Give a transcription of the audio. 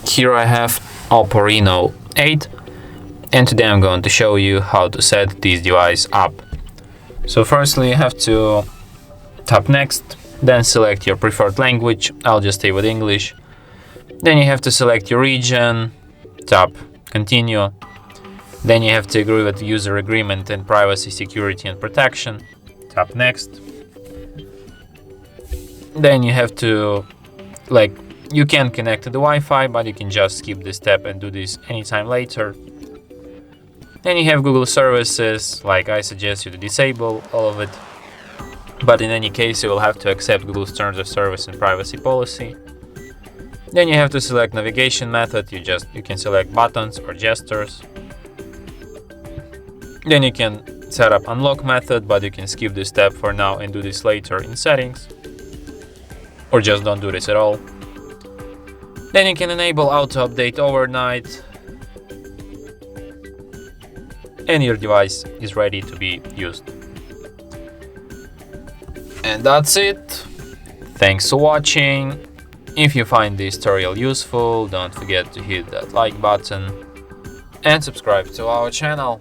Here I have OPPO Reno 8, and today I'm going to show you how to set this device up. So firstly you have to tap next, then select your preferred language. I'll just stay with English. Then you have to select your region, tap continue. Then you have to agree with the user agreement and privacy, security and protection. Tap next. Then you have to, you can connect to the Wi-Fi, but you can just skip this step and do this anytime later. Then you have Google services, I suggest you to disable all of it. But in any case, you will have to accept Google's terms of service and privacy policy. Then you have to select navigation method. You can select buttons or gestures. Then you can set up unlock method, but you can skip this step for now and do this later in settings. Or just don't do this at all. Then you can enable auto update overnight. And your device is ready to be used. And that's it. Thanks for watching. If you find this tutorial useful, don't forget to hit that like button and subscribe to our channel.